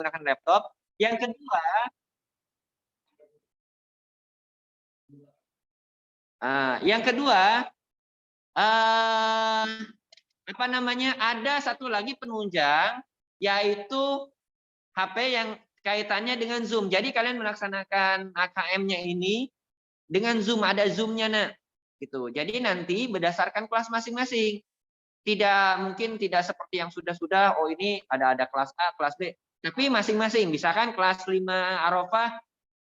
menggunakan laptop. Yang kedua, apa namanya? Ada satu lagi penunjang, yaitu HP yang kaitannya dengan Zoom. Jadi kalian melaksanakan AKM-nya ini dengan Zoom, ada Zoom-nya, nah. Gitu. Jadi nanti berdasarkan kelas masing-masing. Mungkin tidak seperti yang sudah-sudah, oh ini ada kelas A, kelas B. Tapi masing-masing, misalkan kelas 5 Arafah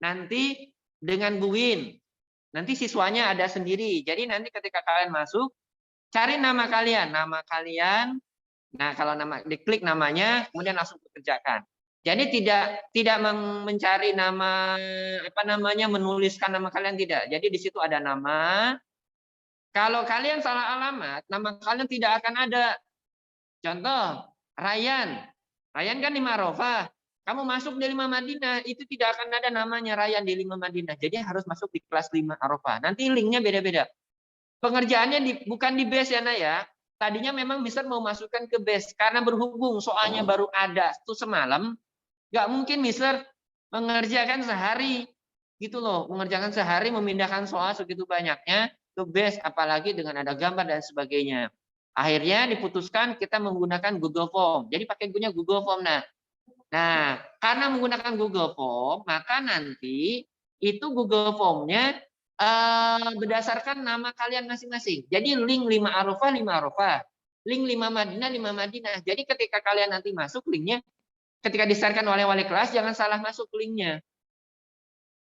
nanti dengan Bu Win. Nanti siswanya ada sendiri. Jadi nanti ketika kalian masuk, cari nama kalian. Nah, kalau diklik namanya, kemudian langsung dikerjakan. Jadi tidak mencari nama, menuliskan nama kalian, tidak. Jadi di situ ada nama. Kalau kalian salah alamat, nama kalian tidak akan ada. Contoh, Ryan kan 5 Arafah. Kamu masuk di 5 Madinah, itu tidak akan ada namanya Ryan di 5 Madinah. Jadi harus masuk di kelas 5 Arafah. Nanti linknya beda-beda. Pengerjaannya bukan di base ya, Nak ya. Tadinya memang Mister mau masukkan ke base. Karena berhubung soalnya baru ada itu semalam, nggak mungkin Mister mengerjakan sehari. Gitu loh, mengerjakan sehari, memindahkan soal segitu banyaknya ke base, apalagi dengan ada gambar dan sebagainya. Akhirnya diputuskan kita menggunakan Google Form. Jadi pakai Google Form. Nah, karena menggunakan Google Form, maka nanti itu Google Form-nya berdasarkan nama kalian masing-masing. Jadi link 5 Arafah, link 5 Madinah, 5 Madinah. Jadi ketika kalian nanti masuk linknya, ketika disarankan oleh wali kelas, jangan salah masuk linknya.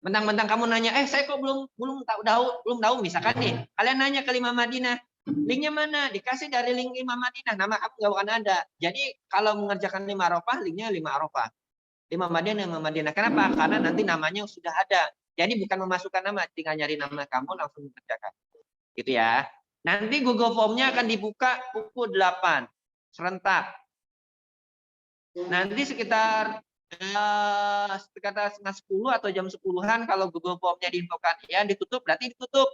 Mentang-mentang kamu nanya, saya kok belum tahu, misalkan nih, kalian nanya ke 5 Madinah, linknya mana? Dikasih dari link 5 Madinah, nama kamu nggak akan ada. Jadi kalau mengerjakan 5 Arafah, linknya 5 Arafah. 5 Madinah, 5 Madinah. Kenapa? Karena nanti namanya sudah ada. Jadi bukan memasukkan nama, tinggal nyari nama kamu langsung mengerjakan. Gitu ya. Nanti Google Form-nya akan dibuka pukul 8. Serentak. Nanti sekitar setengah 10 atau jam 10-an kalau Google Form-nya diinfokan ya ditutup, berarti ditutup.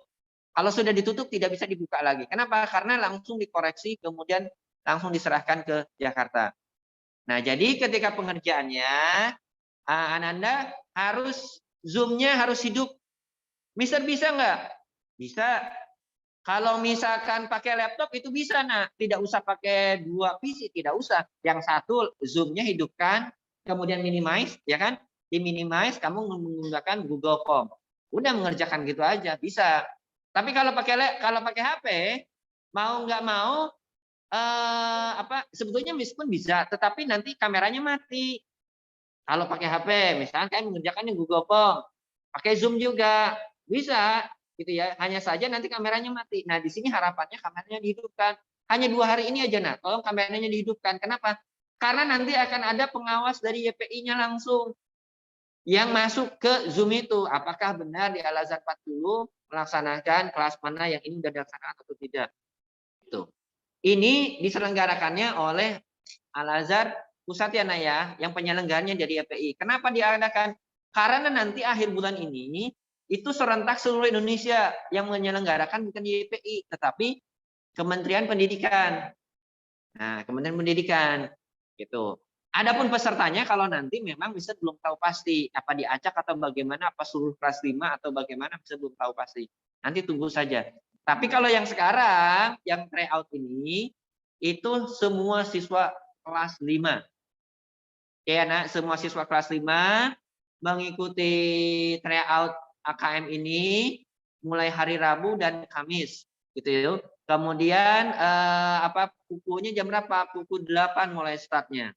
Kalau sudah ditutup tidak bisa dibuka lagi. Kenapa? Karena langsung dikoreksi kemudian langsung diserahkan ke Jakarta. Nah, jadi ketika pengerjaannya Ananda harus Zoom-nya harus hidup. Mister bisa nggak? Bisa. Kalau misalkan pakai laptop itu bisa, nah tidak usah pakai 2 PC, tidak usah. Yang satu Zoom-nya hidupkan, kemudian minimize, ya kan? Di-minimize, kamu menggunakan Google Form. Udah mengerjakan gitu aja, bisa. Tapi kalau pakai HP, mau nggak mau, sebetulnya meskipun bisa, tetapi nanti kameranya mati. Kalau pakai HP, misalnya kayak mengerjakannya Google Form, pakai Zoom juga bisa. Gitu ya, hanya saja nanti kameranya mati. Nah, di sini harapannya kameranya dihidupkan. Hanya 2 hari ini aja, nah, tolong kameranya dihidupkan. Kenapa? Karena nanti akan ada pengawas dari YPI-nya langsung yang masuk ke Zoom itu. Apakah benar di Al-Azhar 40 melaksanakan kelas mana yang ini sudah dilaksanakan atau tidak? Itu. Ini diselenggarakannya oleh Al-Azhar Pusat ya, Naya, yang penyelenggaranya dari YPI. Kenapa diadakan? Karena nanti akhir bulan ini itu serentak seluruh Indonesia, yang menyelenggarakan bukan YPI, tetapi Kementerian Pendidikan. Nah, Kementerian Pendidikan gitu. Adapun pesertanya kalau nanti memang bisa belum tahu pasti apa diacak atau bagaimana, apa seluruh kelas 5 atau bagaimana, bisa belum tahu pasti. Nanti tunggu saja. Tapi kalau yang sekarang yang tryout ini itu semua siswa kelas 5. Ya, nah, semua siswa kelas 5 mengikuti tryout AKM ini mulai hari Rabu dan Kamis gitu ya. Kemudian pukulnya jam berapa? Pukul 8 mulai startnya.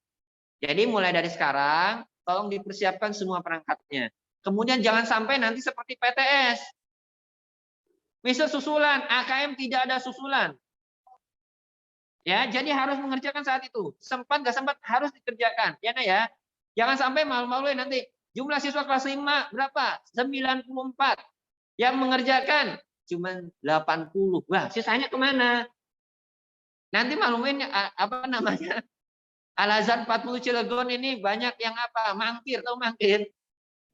Jadi mulai dari sekarang tolong dipersiapkan semua perangkatnya. Kemudian jangan sampai nanti seperti PTS. Misal susulan, AKM tidak ada susulan. Ya, jadi harus mengerjakan saat itu. Sempat nggak sempat harus dikerjakan. Ya, nah ya. Jangan sampai malu-maluin nanti. Jumlah siswa kelas 5 berapa? 94. Yang mengerjakan cuma 80. Wah, sisanya kemana? Nanti malumin Al-Azhar 40 Cilegon ini banyak yang mangkir, tahu mangkir?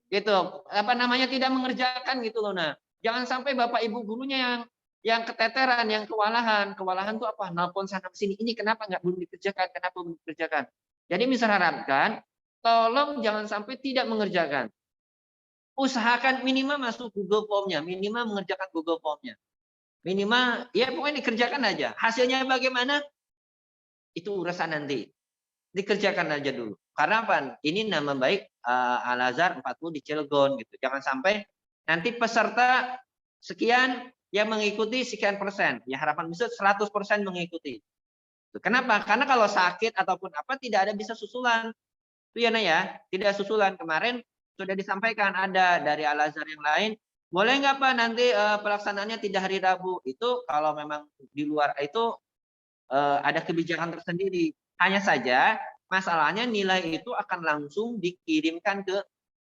Gitu. Tidak mengerjakan gitu loh. Nah, jangan sampai Bapak Ibu gurunya yang keteteran, yang kewalahan. Kewalahan itu apa? Nelpon sana sini. Ini kenapa belum dikerjakan? Kenapa belum dikerjakan? Jadi misal harapkan tolong jangan sampai tidak mengerjakan. Usahakan minimal masuk Google Form-nya, minimal mengerjakan Google Form-nya. Minimal, ya pokoknya dikerjakan aja. Hasilnya bagaimana? Itu urusan nanti. Dikerjakan aja dulu. Karena apa? Ini nama baik Al-Azhar 40 di Cilegon gitu. Jangan sampai nanti peserta sekian yang mengikuti sekian persen. Ya harapan bisa 100% mengikuti. Kenapa? Karena kalau sakit ataupun apa tidak ada bisa susulan. Itu ya, ya, tidak susulan. Kemarin sudah disampaikan ada dari Al-Azhar yang lain. Boleh nggak Pak nanti pelaksanaannya tidak hari Rabu? Itu kalau memang di luar itu ada kebijakan tersendiri. Hanya saja masalahnya nilai itu akan langsung dikirimkan ke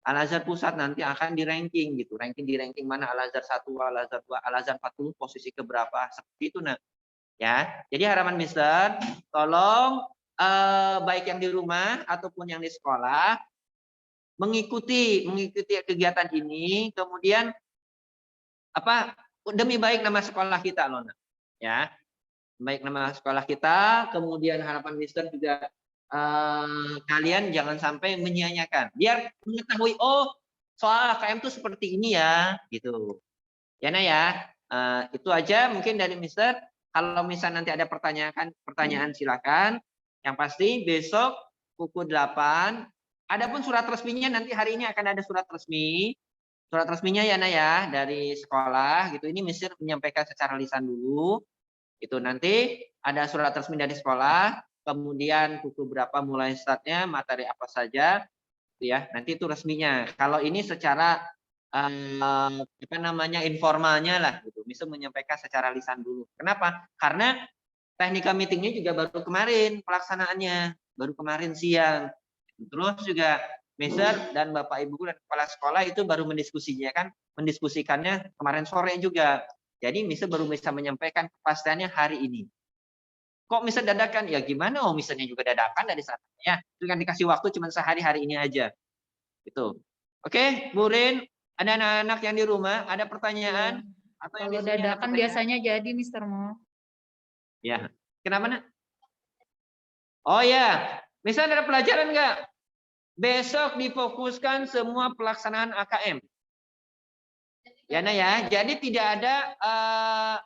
Al-Azhar Pusat, nanti akan di ranking gitu. Di ranking mana Al-Azhar 1, Al-Azhar 2, Al-Azhar 40 posisi keberapa seperti itu nah. Ya. Jadi harapan Mister, tolong baik yang di rumah ataupun yang di sekolah mengikuti kegiatan ini, kemudian apa demi baik nama sekolah kita loh. Ya. Baik nama sekolah kita, kemudian harapan Mister juga kalian jangan sampai menyia-nyiakan. Biar mengetahui oh soal KM itu seperti ini ya, gitu. Ya nah ya, itu aja mungkin dari Mister. Kalau misal nanti ada pertanyaan silakan. Yang pasti besok pukul 8. Adapun surat resminya nanti hari ini akan ada surat resmi. Surat resminya ya nah ya dari sekolah gitu. Ini Mister menyampaikan secara lisan dulu. Itu nanti ada surat resmi dari sekolah, kemudian pukul berapa mulai startnya, materi apa saja, ya nanti itu resminya. Kalau ini secara apa namanya informalnya lah, gitu. Bisa menyampaikan secara lisan dulu. Kenapa? Karena teknika meetingnya juga baru kemarin pelaksanaannya, baru kemarin siang. Terus juga Mister dan Bapak Ibu dan kepala sekolah itu baru mendiskusikannya kemarin sore juga. Jadi Mister baru bisa menyampaikan kepastiannya hari ini. Kok Mister dadakan? Ya gimana? Oh Misternya juga dadakan dari sananya. Itu kan dikasih waktu cuma sehari hari ini aja. Gitu. Oke, Bu Rin, ada anak-anak yang di rumah, ada pertanyaan? Ya. Atau yang Kalau dadakan biasanya jadi Mister Mo. Ya. Kenapa nak? Oh ya, Mister ada pelajaran nggak? Besok difokuskan semua pelaksanaan AKM. Ya, nah ya. Jadi tidak ada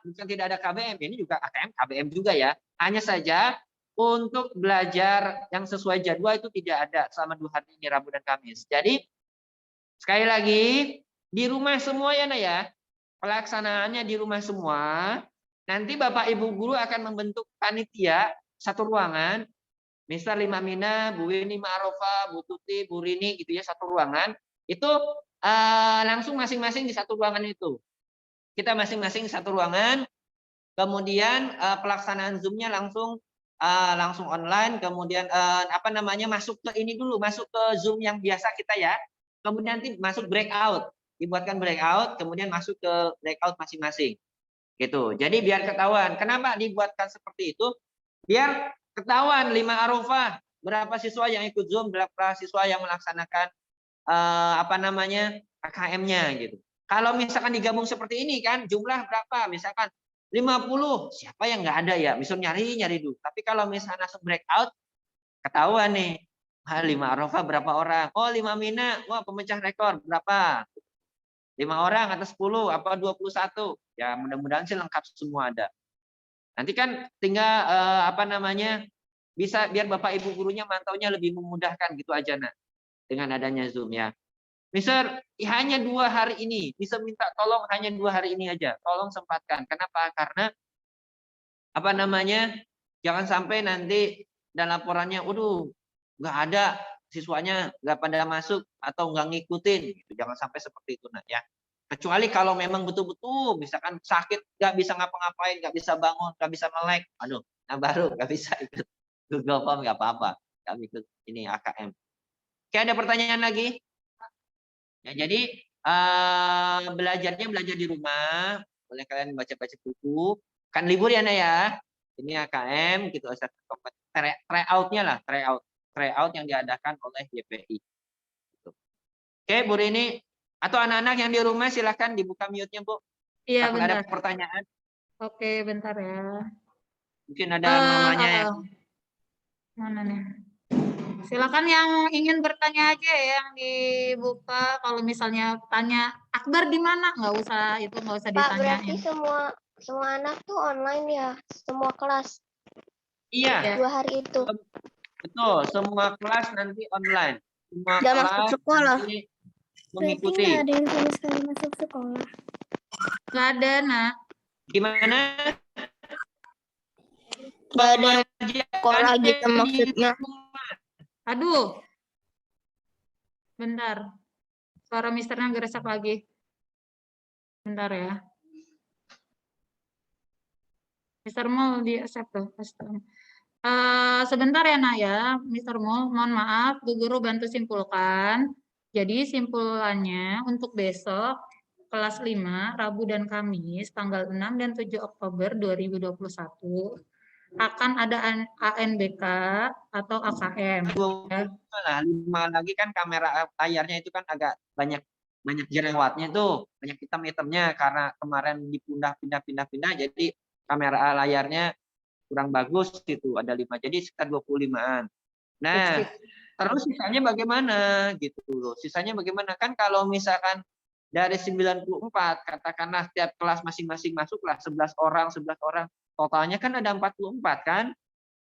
bukan tidak ada KBM, ini juga AKM, KBM juga ya. Hanya saja untuk belajar yang sesuai jadwal itu tidak ada selama 2 hari ini Rabu dan Kamis. Jadi sekali lagi di rumah semua ya, nah ya. Pelaksanaannya di rumah semua. Nanti Bapak Ibu guru akan membentuk panitia satu ruangan. Misal Lima Mina, Bu Weni Ma'arofa, Bu Tuti, Bu Rini gitu ya satu ruangan. Itu langsung masing-masing di satu ruangan itu. Kita masing-masing satu ruangan. Kemudian pelaksanaan Zoom-nya langsung online. Kemudian apa namanya masuk ke ini dulu, masuk ke Zoom yang biasa kita ya. Kemudian nanti masuk breakout, dibuatkan breakout, kemudian masuk ke breakout masing-masing. Gitu. Jadi biar ketahuan. Kenapa dibuatkan seperti itu? Biar ketahuan 5 Arafah berapa siswa yang ikut Zoom, berapa siswa yang melaksanakan apa namanya AKM-nya gitu. Kalau misalkan digabung seperti ini kan jumlah berapa? Misalkan 50, siapa yang nggak ada ya? Misalnya nyari dulu. Tapi kalau misalnya langsung breakout, ketahuan nih. 5 Arafah berapa orang? Oh 5 Mina, wah pemecah rekor berapa? 5 orang atau 10 apa 21? Ya mudah-mudahan sih lengkap semua ada. Nanti kan tinggal apa namanya bisa biar Bapak Ibu gurunya mantaunya lebih memudahkan gitu aja nah dengan adanya Zoom ya. Mister hanya 2 hari ini, bisa minta tolong hanya 2 hari ini aja, tolong sempatkan. Kenapa? Karena apa namanya jangan sampai nanti dan laporannya, waduh nggak ada siswanya nggak pada masuk atau nggak ngikutin, gitu. Jangan sampai seperti itu nah ya. Kecuali kalau memang betul-betul misalkan sakit nggak bisa ngapa-ngapain, nggak bisa bangun, nggak bisa melek, aduh, nah baru nggak bisa ikut Google Form nggak apa-apa, nggak ikut ini AKM. Oke, ada pertanyaan lagi? Ya, jadi belajarnya belajar di rumah, boleh kalian baca-baca buku. Kan libur ya, Nak ya. Ini AKM gitu, tryout-nya lah, tryout yang diadakan oleh YPI. Gitu. Oke, Bu Rini, atau anak-anak yang di rumah silakan dibuka mute-nya, Bu. Iya, Takut bentar. ada pertanyaan. Oke, bentar ya. Mungkin ada mamanya yang mana nih? Silakan yang ingin bertanya aja ya, yang dibuka. Kalau misalnya tanya Akbar di mana, nggak usah Pak, berarti ditanyain. semua anak tuh online ya, semua kelas Iya, Ya. 2 hari itu. betul. Semua kelas nanti online. Semua Nggak masuk kelas sekolah. nanti Berarti mengikuti. nggak ada yang sama sekali masuk sekolah. Nggak ada, nak. Gimana? Nggak ada yang Pengajian sekolah di gitu maksudnya. rumah. Aduh, bentar. Suara misternya geresak lagi. Bentar ya. Mister Mul di accept tuh. Sebentar ya, nak ya, Mister Mul. Mohon maaf, Bu Guru bantu simpulkan. Jadi simpulannya untuk besok kelas 5, Rabu dan Kamis, tanggal 6 dan 7 Oktober 2021, akan ada ANBK atau AKM. Ya. 5 lagi kan kamera layarnya itu kan agak banyak jerawatnya tuh, banyak hitam-hitamnya karena kemarin dipindah-pindah jadi kamera layarnya kurang bagus gitu, ada 5 jadi sekitar 25-an. Nah, terus sisanya bagaimana gitu loh. Sisanya bagaimana? Kan kalau misalkan dari 94 katakanlah tiap kelas masing-masing masuklah 11 orang, totalnya kan ada 44 kan?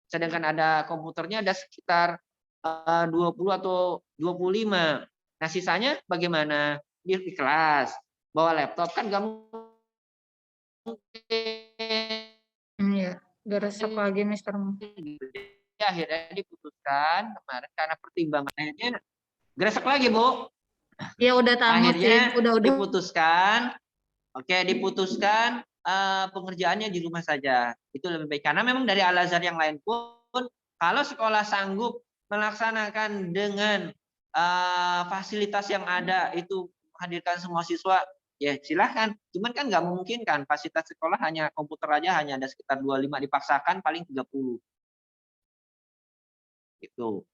Sedangkan ada komputernya ada sekitar 20 atau 25. Nah, sisanya bagaimana? Di kelas, bawa laptop kan nggak mungkin. Iya, geresak lagi Mister Mul. Jadi akhirnya diputuskan kemarin karena pertimbangan akhirnya geresak lagi, Bu. Ya udah tamu sih, Akhirnya udah. diputuskan pengerjaannya di rumah saja. Itu lebih baik karena memang dari Al-Azhar yang lain pun kalau sekolah sanggup melaksanakan dengan fasilitas yang ada itu menghadirkan semua siswa, ya silahkan. Cuman kan nggak mungkin kan fasilitas sekolah hanya komputer aja hanya ada sekitar 25, dipaksakan paling 30. Gitu.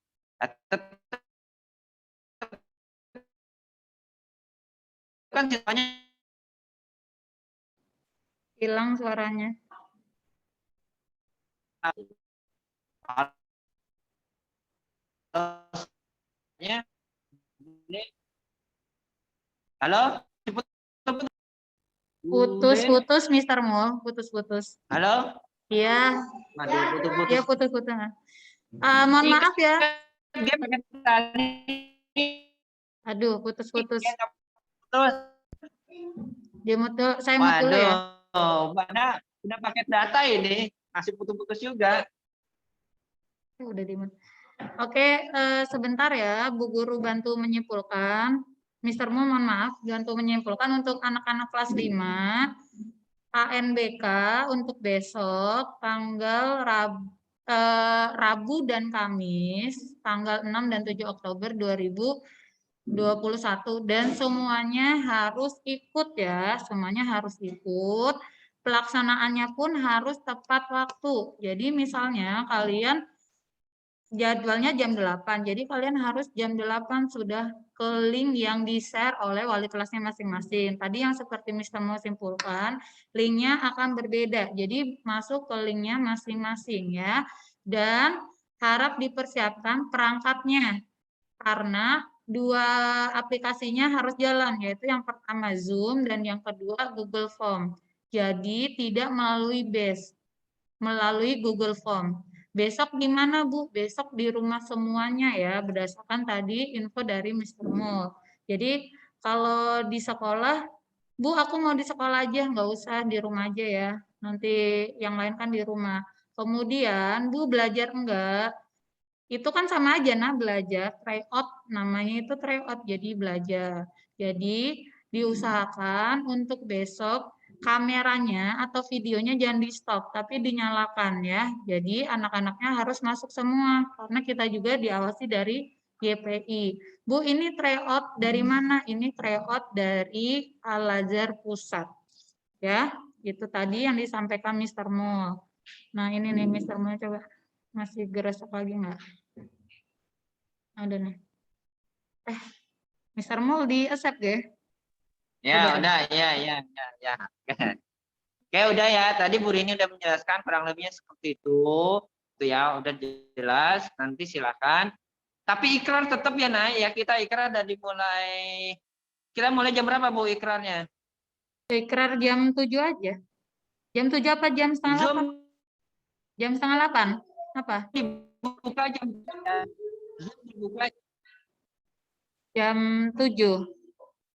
Kan siswanya Hilang suaranya. halo, Putus-putus Mister Mul, putus-putus. halo, Iya, waduh, putus-putus. iya putus-putus. Mohon maaf ya. Dia pakai tali. Aduh, putus-putus. Dia nggak terus. Saya mute dulu ya. Waduh, udah pakai data ini, masih putus-putus juga. Udah di mute. Oke, sebentar ya, Bu Guru bantu menyimpulkan. Mister Mo, mohon maaf, bantu menyimpulkan untuk anak-anak kelas 5, ANBK untuk besok, tanggal Rabu dan Kamis, tanggal 6 dan 7 Oktober 2021. Dan semuanya harus ikut ya, semuanya harus ikut. Pelaksanaannya pun harus tepat waktu. Jadi misalnya kalian jadwalnya jam 8. Jadi kalian harus jam 8 sudah ke link yang di-share oleh wali kelasnya masing-masing. Tadi yang seperti Mister mau simpulkan, linknya akan berbeda. Jadi masuk ke linknya masing-masing ya. Dan harap dipersiapkan perangkatnya. Karena dua aplikasinya harus jalan, yaitu yang pertama Zoom dan yang kedua Google Form. Jadi tidak melalui Base, melalui Google Form. Besok di mana, Bu? Besok di rumah semuanya ya, berdasarkan tadi info dari Mr. Mul. Jadi kalau di sekolah, Bu, aku mau di sekolah aja, nggak usah di rumah aja ya. Nanti yang lain kan di rumah. Kemudian, Bu belajar enggak? Itu kan sama aja, nah belajar, try out, namanya itu try out, jadi belajar. Jadi diusahakan untuk besok kameranya atau videonya jangan di stop tapi dinyalakan ya. Jadi anak-anaknya harus masuk semua karena kita juga diawasi dari YPI. Bu, ini tryout dari mana? Ini tryout dari Al-Azhar Pusat. Ya, itu tadi yang disampaikan Mr. Mul. Nah, ini nih Mr. Mul, coba masih geresek lagi nggak? Ada nih. Mr. Mul di accept ya? Ya, udah, ya. Oke, udah ya. Tadi Bu Rini udah menjelaskan kurang lebihnya seperti itu. Itu ya, udah jelas. Nanti silakan Tapi ikrar tetap ya naik ya. Kita ikrar dari mulai, kita mulai jam berapa Bu ikrarnya? Ikrar jam 7 aja. Jam 7 apa jam setengah 8? Zoom Jam setengah 8? Apa? dibuka jam, Zoom dibuka Jam 7.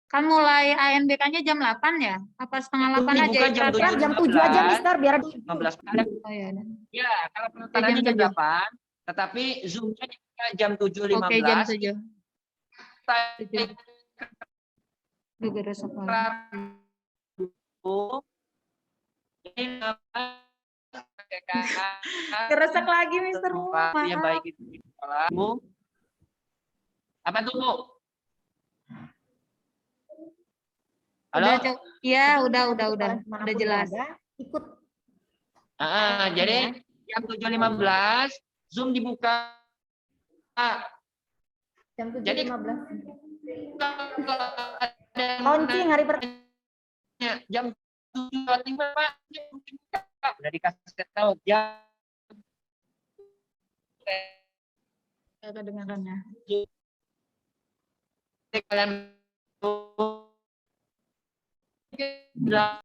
Kan mulai ANBK-nya jam 8 ya? Apa setengah 8 aja dibuka jam ikrarnya? 7. Jam 7 aja, Mister, biar ada 15. Oh iya. Ya, kalau pendaftarannya jam jam 7. 8, tetapi Zoom-nya dibuka jam 7.15. Oke, jam 7. Kita 7. Juga resep lagi. ikrar dulu. Ini Keresek lagi, Mister. yang baik itu di sekolah. Bu. Apa tuh, Bu? Halo? Iya, udah jelas. Ikut. Jadi jam 7.15 Zoom dibuka. Jam 7.15. Jadi Launching hari pertama. jam 7.05 Pak. Udah dikasih tahu jam Kedengarannya. kalian